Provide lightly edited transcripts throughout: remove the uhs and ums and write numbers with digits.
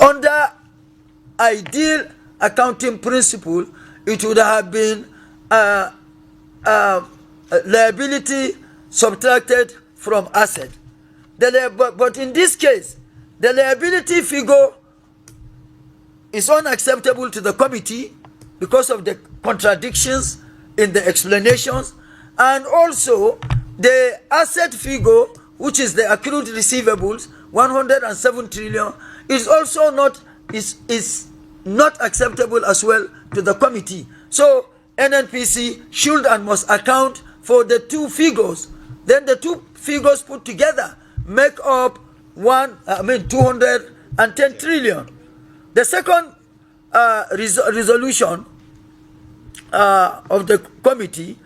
Under ideal accounting principle, it would have been liability subtracted from asset. But in this case, the liability figure is unacceptable to the committee because of the contradictions in the explanations, and also the asset figure, which is the accrued receivables, 107 trillion, is also not acceptable as well to the committee. So NNPC should and must account for the two figures. Then the two figures put together make up 210 trillion. The second resolution of the committee,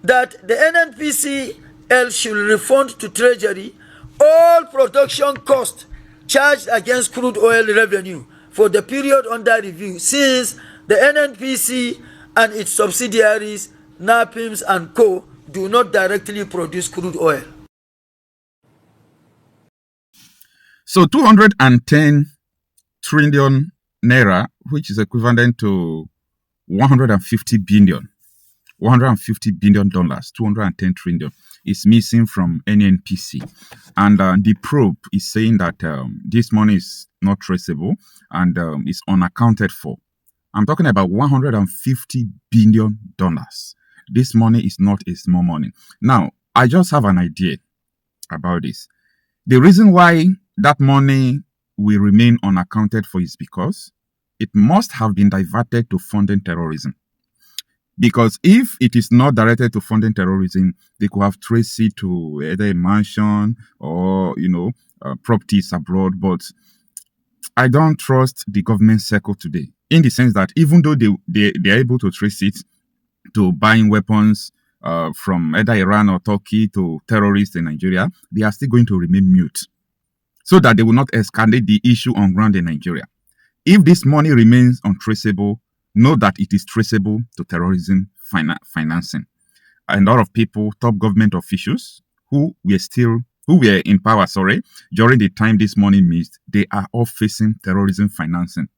that the NNPCL should refund to Treasury all production costs charged against crude oil revenue for the period under review, since the NNPC and its subsidiaries, NAPIMS and Co., do not directly produce crude oil. So 210 trillion naira, which is equivalent to 150 billion, $150 billion, 210 trillion, is missing from NNPC. And the probe is saying that this money is not traceable and is unaccounted for. I'm talking about $150 billion. This money is not a small money. Now, I just have an idea about this. The reason why that money will remain unaccounted for is because it must have been diverted to funding terrorism. Because if it is not directed to funding terrorism, they could have traced it to either a mansion or, properties abroad. But I don't trust the government circle today, in the sense that even though they are able to trace it to buying weapons from either Iran or Turkey to terrorists in Nigeria, they are still going to remain mute so that they will not escalate the issue on ground in Nigeria. If this money remains untraceable, know that it is traceable to terrorism financing. A lot of people, top government officials who were in power, during the time this money missed, they are all facing terrorism financing.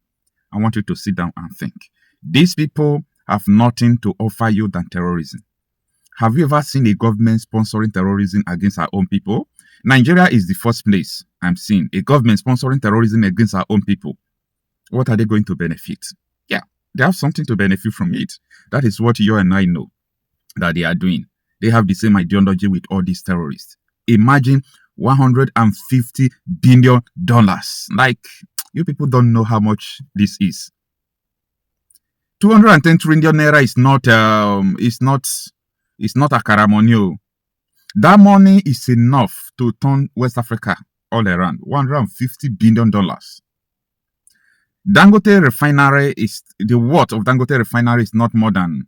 I want you to sit down and think. These people have nothing to offer you than terrorism. Have you ever seen a government sponsoring terrorism against our own people? Nigeria is the first place I'm seeing a government sponsoring terrorism against our own people. What are they going to benefit? Yeah, they have something to benefit from it. That is what you and I know that they are doing. They have the same ideology with all these terrorists. Imagine $150 billion. Like, you people don't know how much this is. 210 trillion naira is not a caramonio. That money is enough to turn West Africa all around. $150 billion. Dangote refinery the worth of Dangote refinery is not more than,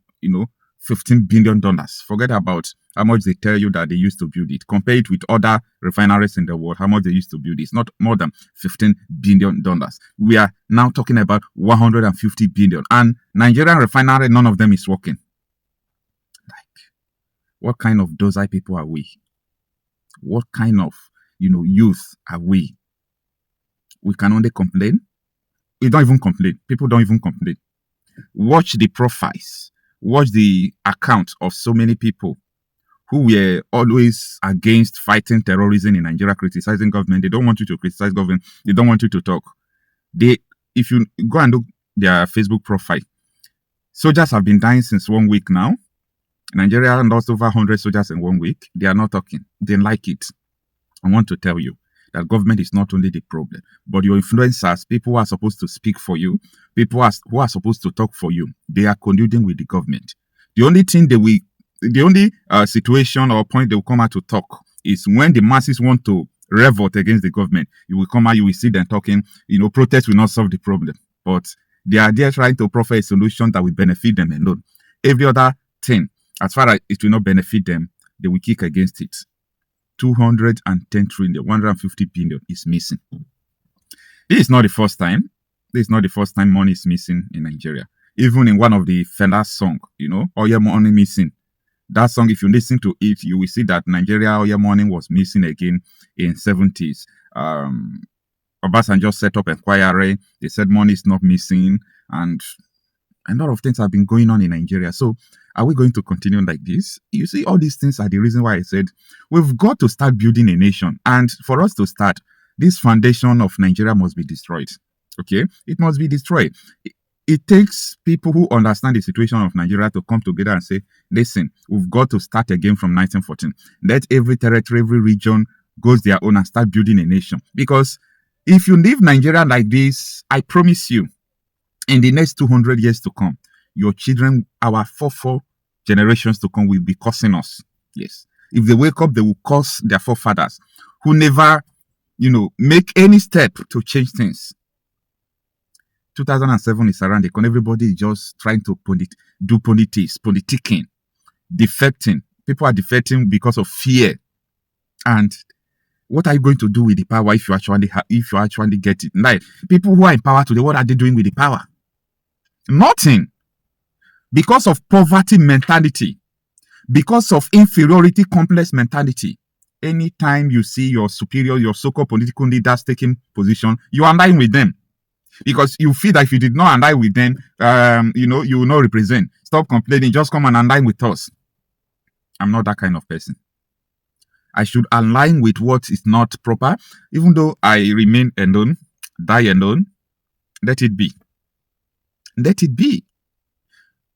$15 billion. Forget about how much they tell you that they used to build it. Compare it with other refineries in the world, how much they used to build it. It's not more than $15 billion. We are now talking about 150 billion. And Nigerian refinery, none of them is working. Like, what kind of dozai people are we? What kind of, youth are we? We can only complain. We don't even complain. People don't even complain. Watch the profiles. Watch the account of so many people who were always against fighting terrorism in Nigeria, criticizing government. They don't want you to criticize government. They don't want you to talk. If you go and look their Facebook profile, soldiers have been dying since 1 week now. Nigeria lost over 100 soldiers in 1 week. They are not talking. They like it. I want to tell you that government is not only the problem, but your influencers, people who are supposed to speak for you, people who are supposed to talk for you, they are colluding with the government. The only situation or point they will come out to talk is when the masses want to revolt against the government. You will come out, you will see them talking, protest will not solve the problem. But they are there trying to proffer a solution that will benefit them alone. Every other thing, as far as it will not benefit them, they will kick against it. 210 trillion, 150 billion is missing. This is not the first time. This is not the first time money is missing in Nigeria. Even in one of the Fela's song, Oya Money Missing. That song, if you listen to it, you will see that Nigeria Oya Money was missing again in 70s. Obasanjo set up inquiry. They said money is not missing, and a lot of things have been going on in Nigeria. So are we going to continue like this? You see, all these things are the reason why I said we've got to start building a nation. And for us to start, this foundation of Nigeria must be destroyed. Okay? It must be destroyed. It takes people who understand the situation of Nigeria to come together and say, listen, we've got to start again from 1914. Let every territory, every region goes their own and start building a nation. Because if you leave Nigeria like this, I promise you, in the next 200 years to come, your children, our four generations to come, will be cursing us. Yes. If they wake up, they will curse their forefathers who never, make any step to change things. 2007 is around the corner. Everybody is just trying to do politics, politicking, defecting. People are defecting because of fear. And what are you going to do with the power if you actually get it? Like, people who are in power today, what are they doing with the power? Nothing. Because of poverty mentality, because of inferiority complex mentality. Anytime you see your superior, your so-called political leaders taking position, you are lying with them. Because you feel that if you did not align with them, you will not represent. Stop complaining. Just come and align with us. I'm not that kind of person. I should align with what is not proper. Even though I remain alone, die alone, let it be. Let it be.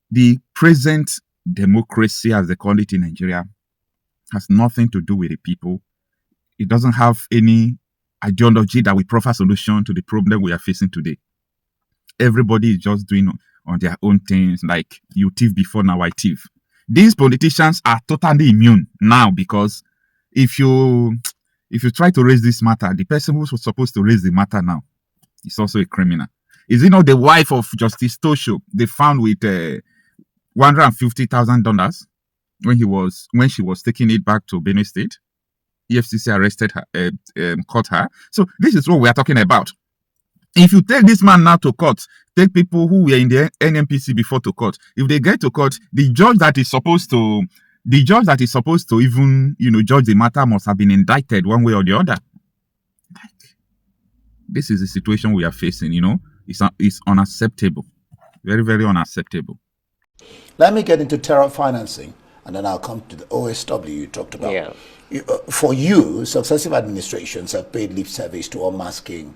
The present democracy, as they call it in Nigeria, has nothing to do with the people. It doesn't have any ideology that will proffer solution to the problem we are facing today. Everybody is just doing on their own things, like you thief before, now I thief. These politicians are totally immune now, because if you try to raise this matter, the person who was supposed to raise the matter now is also a criminal. Is it not the wife of Justice Tosho they found with $150,000 when she was taking it back to Benue State? EFCC arrested her, caught her. So this is what we are talking about. If you take this man now to court, take people who were in the NNPC before to court. If they get to court, the judge that is supposed to even judge the matter must have been indicted one way or the other. This is the situation we are facing. It's unacceptable, very, very unacceptable. Let me get into terror financing, and then I'll come to the OSW you talked about. Yeah. For you, successive administrations have paid lip service to unmasking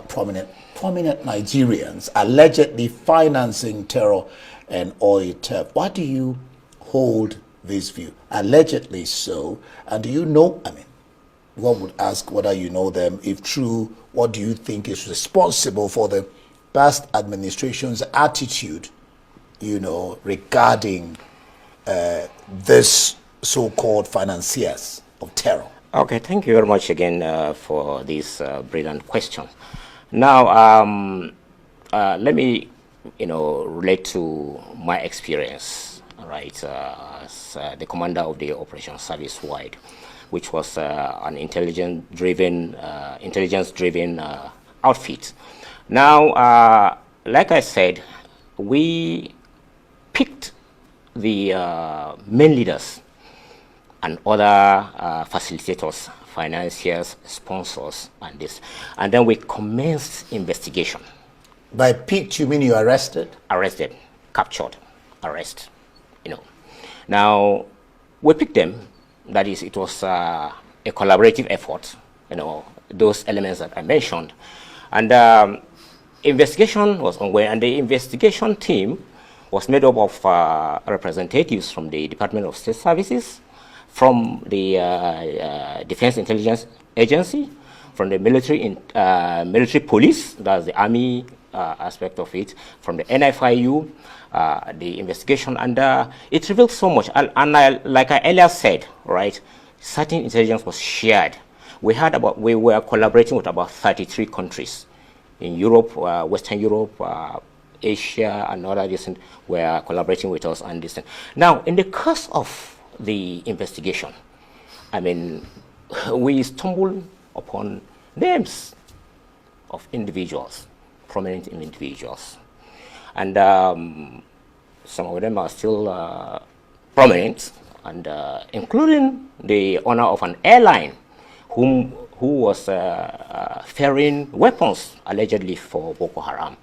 prominent Nigerians allegedly financing terror and oil theft. Why do you hold this view? Allegedly so. And do you know, one would ask whether you know them. If true, what do you think is responsible for the past administration's attitude, regarding this so-called financiers of terror? Okay, thank you very much again for this brilliant question. Now, let me, relate to my experience, right, as the commander of the Operation Service Wide, which was an intelligence-driven outfit. Now, like I said, we picked the main leaders and other facilitators, financiers, sponsors, and this. And then we commenced investigation. By picked, you mean you arrested? Arrested, captured, arrest, Now, we picked them. That is, it was a collaborative effort, those elements that I mentioned. And investigation was ongoing, and the investigation team was made up of representatives from the Department of State Services, from the Defense Intelligence Agency, from the military police, that's the army aspect of it, from the NFIU, the investigation, and it revealed so much. Like I earlier said, right, certain intelligence was shared. We were collaborating with about 33 countries in Europe, Western Europe, Asia, and other distant were collaborating with us on this. Now, in the course of the investigation, we stumbled upon names of individuals, prominent individuals, and some of them are still prominent, and including the owner of an airline, who who was ferrying weapons allegedly for Boko Haram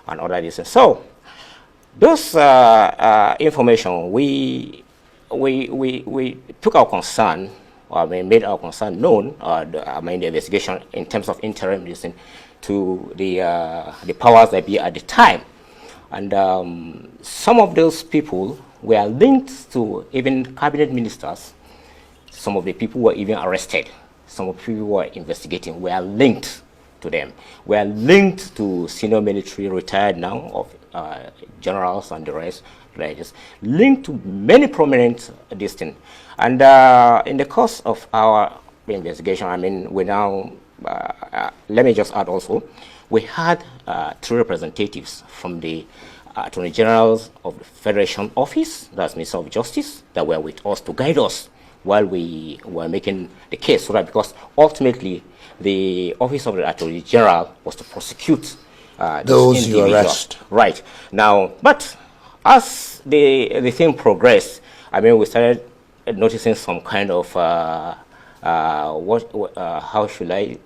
and other reasons. So those information, we took our concern, made our concern known, the investigation in terms of interim listening to the powers that be at the time. And some of those people were linked to even cabinet ministers. Some of the people were even arrested. Some of the people who were investigating were linked to them. Were linked to senior military retired now of generals and the rest, linked to many prominent distinct. And in the course of our investigation, I mean, we now, let me just add also, we had 3 representatives from the Attorney Generals of the Federation Office, that's Minister of Justice, that were with us to guide us while we were making the case, so that because ultimately the Office of the Attorney General was to prosecute those you arrest. Right. Now, but as the thing progressed, I mean, we started noticing some kind of how should I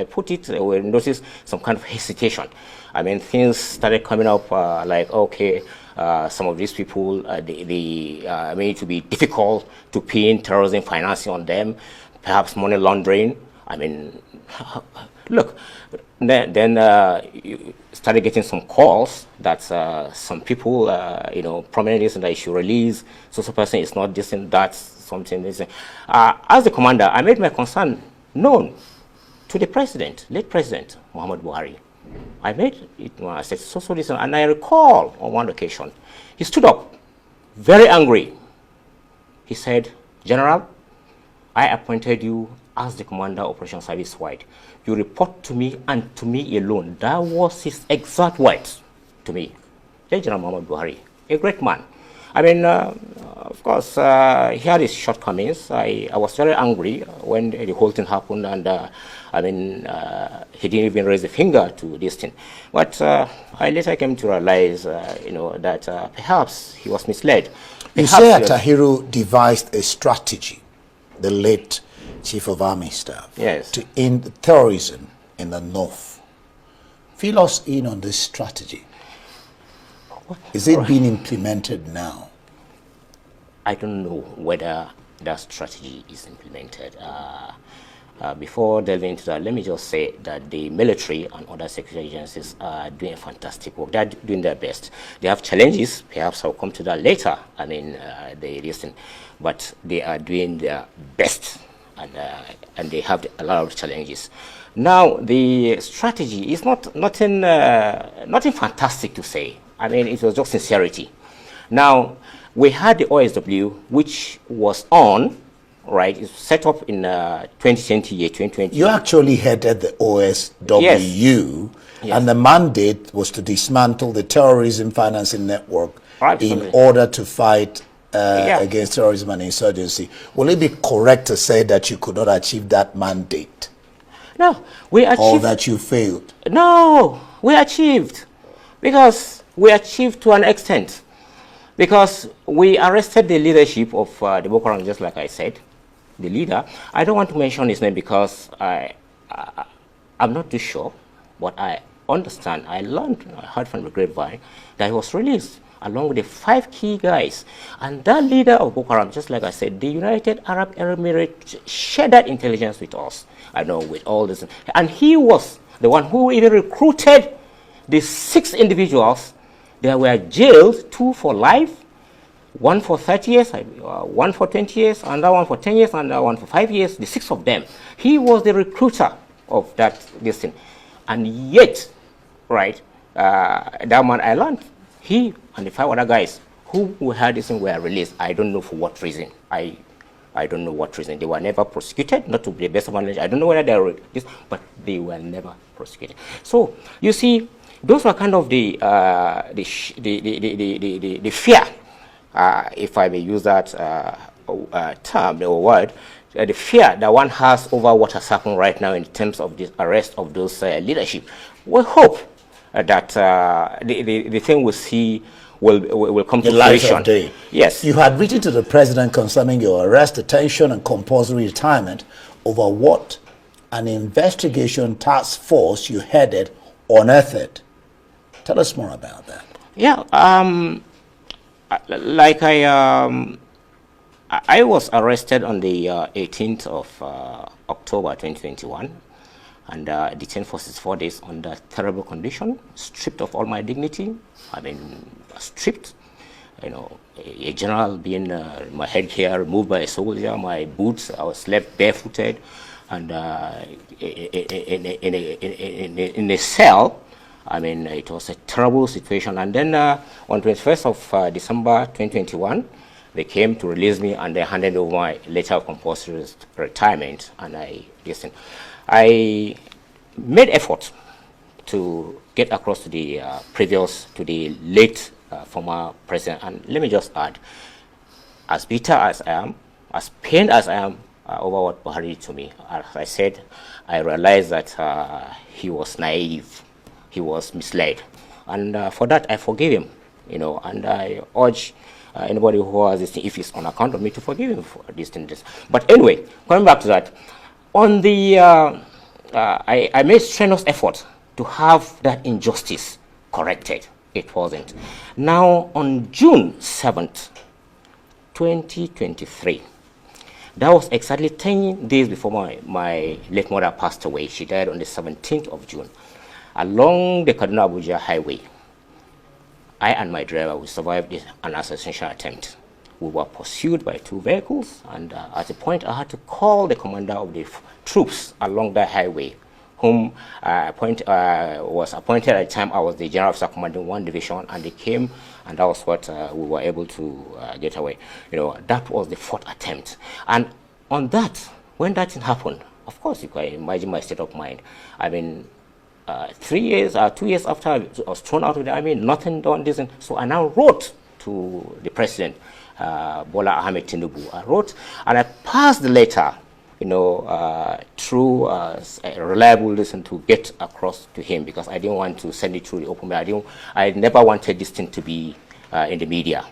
put it? We noticed some kind of hesitation. I mean, things started coming up like, okay, some of these people, I mean, it would be difficult to pin terrorism financing on them, perhaps money laundering. I mean, look, then you started getting some calls that some people, you know, prominent that you should release, so person is not this and that, something. This. As the commander, I made my concern known to the president, late President Muhammad Buhari. I made it, I said, so this, and I recall on one occasion, he stood up, very angry. He said, General, I appointed you as the commander of Operation Service Wide. You report to me and to me alone. That was his exact words to me. General Muhammad Buhari, a great man. I mean, of course, he had his shortcomings. I was very angry when the whole thing happened, and I mean, he didn't even raise a finger to this thing. But I later came to realize, you know, that perhaps he was misled. You say Tahiru devised a strategy, the late Chief of Army Staff, yes, to end terrorism in the north. Fill us in on this strategy. Is it being implemented now? I don't know whether that strategy is implemented. Before delving into that, let me just say that the military and other security agencies are doing fantastic work. They're doing their best. They have challenges. Perhaps I'll come to that later. I mean, they listen, but they are doing their best, and they have a lot of challenges. Now, the strategy is nothing fantastic to say. I mean, it was just sincerity. Now, we had the OSW, which was on, right? It's set up in 2020. You actually headed the OSW, yes, and the mandate was to dismantle the terrorism financing network absolutely, in order to fight against terrorism and insurgency. Will it be correct to say that you could not achieve that mandate? No, we achieved. Or that you failed? No, we achieved. Because we achieved to an extent. Because we arrested the leadership of the Boko Haram, just like I said, the leader. I don't want to mention his name because I'm not too sure, but I understand, I heard from the grapevine that he was released along with the 5 key guys. And that leader of Boko Haram, just like I said, the United Arab Emirates shared that intelligence with us. I know, with all this. And he was the one who even recruited the 6 individuals. They were jailed, 2 for life, 1 for 30 years, 1 for 20 years, another 1 for 10 years, another 1 for 5 years, the 6 of them. He was the recruiter of this thing. And yet, right, that man I learned, he and the 5 other guys who had this thing were released. I don't know for what reason. I don't know what reason. They were never prosecuted, not to the best of my knowledge. I don't know whether they were this, but they were never prosecuted. So, you see, those were kind of the fear, if I may use that term or word, the fear that one has over what has happened right now in terms of the arrest of those leadership. We hope that the thing we see will come to fruition. Yes. You had written to the president concerning your arrest, detention, and compulsory retirement over what an investigation task force you headed unearthed. Tell us more about that. Yeah, like I was arrested on the 18th of October 2021 and detained for 64 days under terrible condition, stripped of all my dignity. I mean, stripped, you know, a general being, my headgear removed by a soldier, my boots, I was left barefooted, and in a cell. I mean, it was a terrible situation. And then on 21st of December 2021, they came to release me and they handed over my letter of compulsory retirement. And I made effort to get across to the late former president. And let me just add, as bitter as I am, as pained as I am over what Buhari did to me, as I said, I realized that he was naive. He was misled, and for that I forgive him, you know, and I urge anybody who has this thing, if it's on account of me, to forgive him for these things. But anyway, coming back to that, on the I made strenuous effort to have that injustice corrected. It wasn't. Now on June 7th, 2023, that was exactly 10 days before my late mother passed away. She died on the 17th of June. Along the Kaduna-Abuja highway, I and my driver, we survived an assassination attempt. We were pursued by two vehicles, and at a point I had to call the commander of the troops along that highway, whom was appointed at the time. I was the general officer commanding 1 division, and they came, and that was what we were able to get away. You know, that was the 4th attempt. And on that, when that thing happened, of course, you can imagine my state of mind. I mean, 2 years after I was thrown out of the army, nothing done, this. So I now wrote to the president, Bola Ahmed Tinubu. I wrote, and I passed the letter, you know, through a reliable listen to get across to him, because I didn't want to send it through the open mail. I never wanted this thing to be in the media.